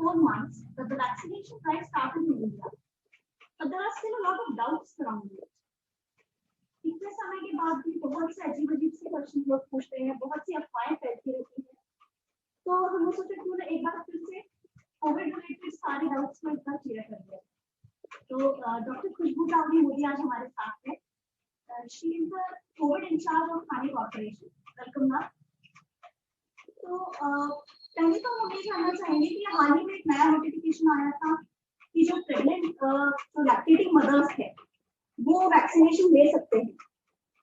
4 months that the vaccination drive started in India, but there are still a lot of doubts surrounding it. इतने समय के बाद भी बहुत से अजीब से क्वेश्चन लोग पूछते हैं, बहुत सी अफवाहें फैलती रहती हैं, तो हमने सोचा क्यों ना एक बार फिर से कोविड रिलेटेड सारे डाउट्स को इतना क्लियर कर दिया। तो डॉक्टर खुशबू चावड़ी मोदी आज हमारे साथ हैं। She is the covid incharge of Thane corporation. Welcome ma'am. तो पहले तो हम ये जानना चाहेंगे कि हाल ही में एक नया नोटिफिकेशन आया था कि जो प्रेग्नेंट जो लैक्टेटिंग मदर्स है वो वैक्सीनेशन ले सकते हैं,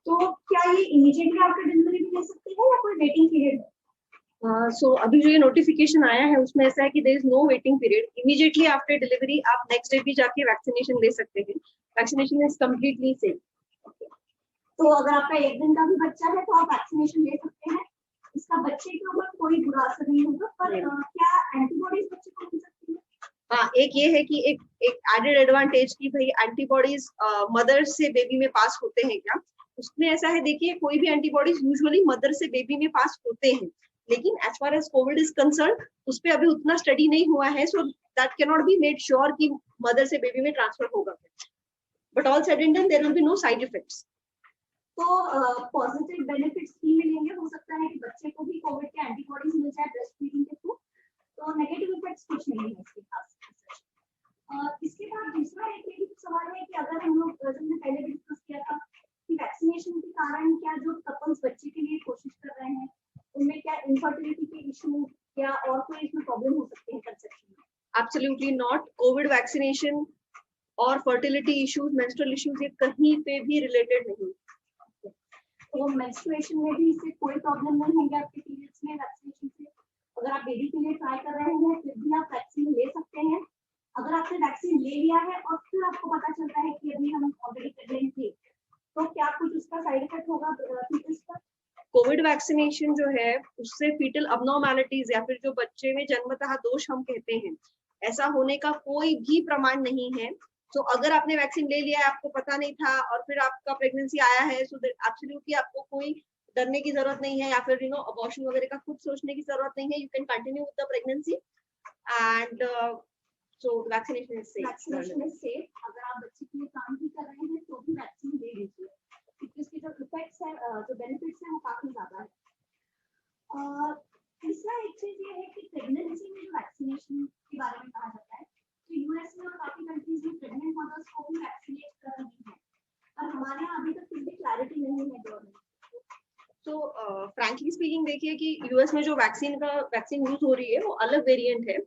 तो क्या ये इमीडिएटली आफ्टर डिलीवरी भी ले सकते हैं या कोई वेटिंग पीरियड है? सो अभी जो ये नोटिफिकेशन आया है उसमें ऐसा है कि there is no waiting period, immediately after delivery आप नेक्स्ट डे भी जाके वैक्सीनेशन ले सकते हैं। Vaccination is completely safe. तो अगर आपका 1 दिन का भी बच्चा है तो आप वैक्सीनेशन ले सकते हैं, इसका बच्चे के ऊपर कोई बुरा असर नहीं होगा, पर क्या एंटीबॉडीज बच्चे को मिल सकती है? हाँ, एक ये है कि एक एडेड एडवांटेज की भाई एंटीबॉडीज मदर से बेबी में पास होते हैं क्या, उसमें ऐसा है देखिए कोई भी एंटीबॉडीज यूजुअली मदर से बेबी में पास होते हैं, लेकिन as far as covid is concern उस पर अभी उतना स्टडी नहीं हुआ है, so that cannot be made sure कि मदर से बेबी में ट्रांसफर होगा, but all said and done there will be no side effects. तो पॉजिटिव बेनिफिट्स भी मिलेंगे, हो सकता है कि बच्चे को भी कोविड के एंटीबॉडीज मिल जाए ब्रेस्ट फीडिंग के थ्रू, तो नेगेटिव इफेक्ट्स कुछ नहीं है इसके पास। इसके बाद दूसरा एक ये सवाल है कि अगर हम लोग हमने पहले भी डिस्कस किया था कि वैक्सीनेशन के कारण क्या जो कपल्स बच्चे के लिए कोशिश कर रहे हैं उनमें क्या इनफर्टिलिटी के इशू या और कोई इसमें प्रॉब्लम हो सकते हैं कंसेप्शन में? Absolutely not. कोविड वैक्सीनेशन और फर्टिलिटी इश्यूज, मेंस्ट्रुअल इश्यूज ये कहीं पे भी रिलेटेड नहीं। तो मेंस्ट्रुएशन में भी इससे कोई प्रॉब्लम नहीं होगी आपके पीरियड्स में वैक्सीनेशन से? अगर आप बेबी के लिए ट्राई कर रहे हैं फिर भी आप वैक्सीन ले सकते हैं। अगर आपने वैक्सीन ले लिया है और फिर आपको पता चलता है कि अभी हम ऑलरेडी प्रेग्नेंट थे, तो क्या कुछ उसका साइड इफेक्ट होगा फीटस पर? कोविड वैक्सीनेशन जो है उससे फीटल अबनॉर्मैलिटीज या फिर जो बच्चे में जन्मतः दोष हम कहते हैं, ऐसा होने का कोई भी प्रमाण नहीं है। तो अगर आपने वैक्सीन ले लिया है, आपको पता नहीं था और फिर आपका प्रेगनेंसी आया है, सो एब्सोल्युटली आपको कोई डरने की जरूरत नहीं है या फिर अबॉर्शन वगैरह का खुद सोचने की जरूरत नहीं है। You can continue with the pregnancy and so vaccination is safe. Vaccination is safe. अगर आप बच्चे के लिए काम भी कर रहे हैं तो भी वैक्सीन ले लीजिए, क्योंकि इसके जो इफेक्ट्स है, जो बेनिफिट्स हैं वो काफी ज्यादा है। तीसरा एक चीज ये है कि प्रेगनेंसी में जो वैक्सीनेशन के बारे में कहा जाता है, तो यूएस में और काफी कंट्रीज में प्रेग्नेंट मदर्स को भी वैक्सीनेट कर रही हैं, और हमारे यहाँ अभी तक कुछ भी क्लैरिटी नहीं है गवर्नमेंट। तो फ्रैंकली स्पीकिंग देखिए कि यूएस में जो वैक्सीन यूज हो रही है वो अलग वेरिएंट है।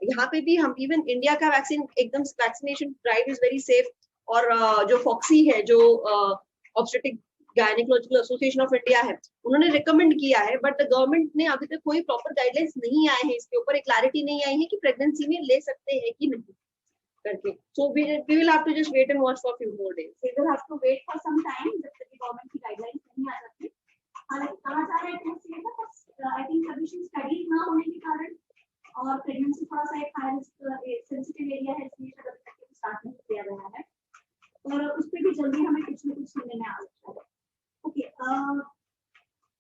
यहाँ पे भी हम इवन इंडिया का वैक्सीन एकदम vaccination drive is very safe, और जो फॉक्सी है जो obstetric gynaecological association of India है, उन्होंने रिकमेंड किया है, बट गवर्नमेंट ने अभी तक कोई प्रॉपर गाइडलाइंस नहीं आए हैं इसके ऊपर, एक क्लैरिटी नहीं आई है कि प्रेगनेंसी में ले सकते हैं कि नहीं करके। So we will have to just wait and watch for few more days. We will have to wait for some time जब तक गवर्नमेंट की गाइडलाइंस नहीं आ जाती। हालांकि कहा जा रहा है कि आई थिंक सफिशिएंट स्टडीज ना होने के कारण और प्रेगनेंसी थोड़ा सा एक हाई रिस्क सेंसिटिव एरिया है, इसलिए अभी तक स्टार्ट नहीं किया गया है, और उस पर भी जल्दी हमें कुछ न कुछ सुनने में आ सकता है। ओके,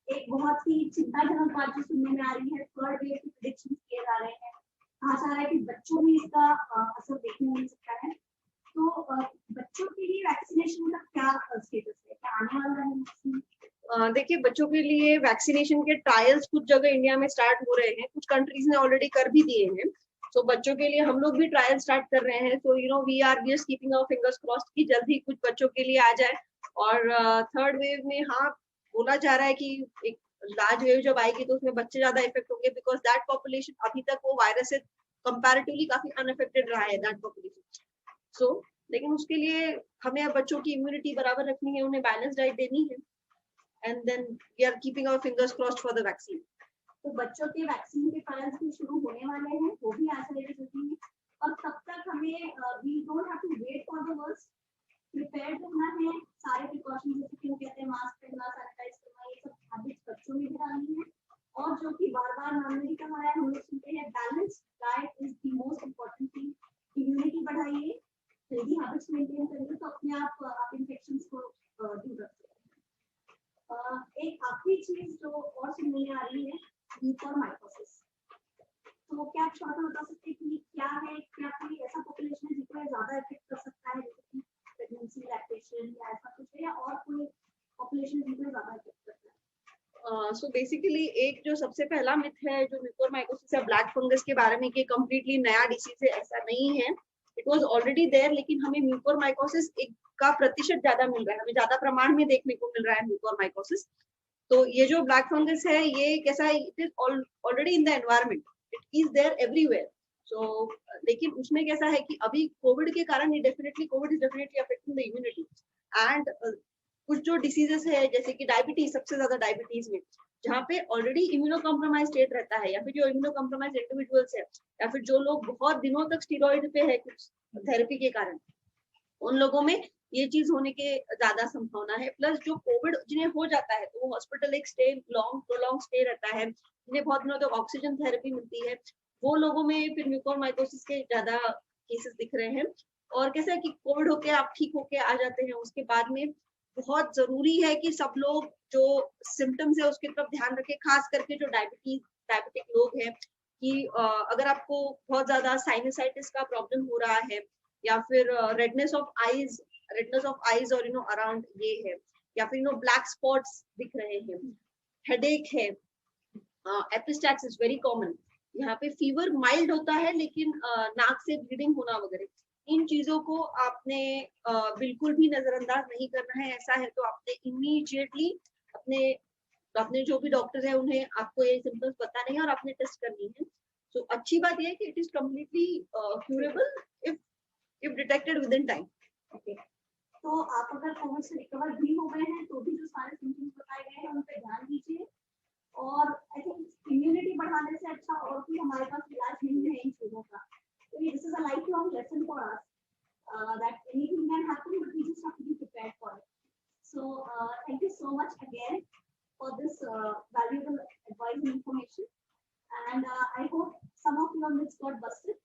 एक बहुत ही चिंताजनक बात जो सुनने में आ रही है, थर्ड वेव के प्रेडिक्शंस किए जा रहे हैं, कहा जा रहा है कि बच्चों में इसका असर देखने को मिल सकता है। तो बच्चों के लिए वैक्सीनेशन का क्या स्टेटस है, क्या आने वाला है? देखिए बच्चों के लिए वैक्सीनेशन के ट्रायल्स कुछ जगह इंडिया में स्टार्ट हो रहे हैं, कुछ कंट्रीज ने ऑलरेडी कर भी दिए हैं। तो बच्चों के लिए हम लोग भी ट्रायल स्टार्ट कर रहे हैं, तो we are just keeping our fingers crossed कि जल्द ही कुछ बच्चों के लिए आ जाए। और थर्ड वेव में हाँ बोला जा रहा है कि एक लार्ज वेव जब आएगी तो उसमें बच्चे ज्यादा इफेक्ट होंगे, बिकॉज दैट पॉपुलेशन अभी तक वो वायरस से कंपैरेटिवली काफी अनअफेक्टेड रहा है दैट पॉपुलेशन। सो लेकिन उसके लिए हमें अब बच्चों की इम्यूनिटी बराबर रखनी है, उन्हें बैलेंस डाइट देनी है, and then we are keeping our fingers crossed for the vaccine. तो बच्चों के वैक्सीन के ट्रायल्स भी शुरू होने वाले हैं, वो भी एक्सेलरेट होती है, और तब तक हमें we don't have to wait for the worst, prepared रहना है। सारे प्रिकॉशंस जैसे कि कहते हैं मास्क पहनना, सैनिटाइज करना, ये सब हैबिट्स बच्चों में भी डालनी है। और जो कि बार-बार हमने भी कहा है, हम लोग सुनते हैं, balanced diet is the most important thing. Immunity बढ़ाइए, हेल्दी हैबिट्स मेंटेन करिए, तो अपने आप इन्फेक्शंस को दूर रख सकते हैं। एक आखिरी चीज जो और सुनने में आ रही है, म्यूकोरमाइकोसिस। तो तो क्या आप थोड़ा सा बता सकते हैं कि क्या है, क्या कोई ऐसा पॉपुलेशन है जिसको ज्यादा इफेक्ट कर सकता है, जैसे कि प्रेगनेंसी, लैक्टेशन या ऐसा कुछ है, या और कोई पॉपुलेशन जिसको ज्यादा इफेक्ट करता है? सो बेसिकली एक जो सबसे पहला मिथ है जो म्यूकोरमाइकोसिस या ब्लैक फंगस के बारे में कि कंप्लीटली नया डिसीज है, ऐसा नहीं है। इट वाज ऑलरेडी देयर, लेकिन हमें म्यूकोरमाइकोसिस एक का प्रतिशत ज्यादा मिल रहा है, हमें ज्यादा प्रमाण में देखने को मिल रहा है म्यूकोरमाइकोसिस। तो ये जो ब्लैक फंगस है ये कैसा है, it is already in the environment, it is there everywhere. So लेकिन उसमें कैसा है कि अभी कोविड के कारण ये definitely Covid is definitely affecting the immunity. And कुछ जो डिसीजेस है जैसे कि डायबिटीज, सबसे ज्यादा डायबिटीज में, जहाँ पे ऑलरेडी इम्यूनो कॉम्प्रोमाइज स्टेट रहता है, या फिर जो इम्यूनो कॉम्प्रोमाइज इंडिविजुअल्स है, या फिर जो लोग बहुत दिनों तक स्टीरॉइड पे है कुछ थेरेपी के कारण, उन लोगों में ये चीज होने के ज्यादा संभावना है। प्लस जो कोविड जिन्हें हो जाता है तो वो हॉस्पिटल एक स्टे प्रोलॉन्ग स्टे रहता है, जिन्हें बहुत दिनों तक ऑक्सीजन थेरेपी मिलती है, वो लोगों में फिर म्यूकोरमाइकोसिस के ज्यादा केसेस दिख रहे हैं। और कैसा है कि कोविड होके आप ठीक होके आ जाते हैं, उसके बाद में बहुत जरूरी है कि सब लोग जो सिम्टम्स है उसकी तरफ ध्यान रखें, खास करके जो डायबिटिक लोग हैं, कि अगर आपको बहुत ज्यादा साइनसाइटिस का प्रॉब्लम हो रहा है, या फिर रेडनेस ऑफ आईज और अराउंड ये है, या फिर ब्लैक स्पॉट्स दिख रहे हैं, हेडेक है, एपिस्टैक्सिस वेरी कॉमन, यहाँ पे फीवर माइल्ड होता है लेकिन नाक से ब्लीडिंग होना वगैरह, इन चीजों को आपने बिल्कुल भी नजरअंदाज नहीं करना है। ऐसा है तो आपने इमीडिएटली अपने अपने जो भी डॉक्टर है उन्हें आपको ये सिम्टम्स बताने हैं और आपने टेस्ट करनी है। तो अच्छी बात यह है कि it is completely curable if detected with in time. Okay, तो आप अगर कोविड से रिकवर भी हो गए हैं तो भी जो सारे सिम्टम्स बताए गए हैं उन पर ध्यान दीजिए। और आई थिंक इम्यूनिटी बढ़ाने से अच्छा और कोई हमारे पास इलाज नहीं है इन चीजों का। तो ये this is a life long lesson for us that anything can happen, but we just have to be prepared for it. So thank you so much again for this valuable advice and information. And I hope some of your myths got busted.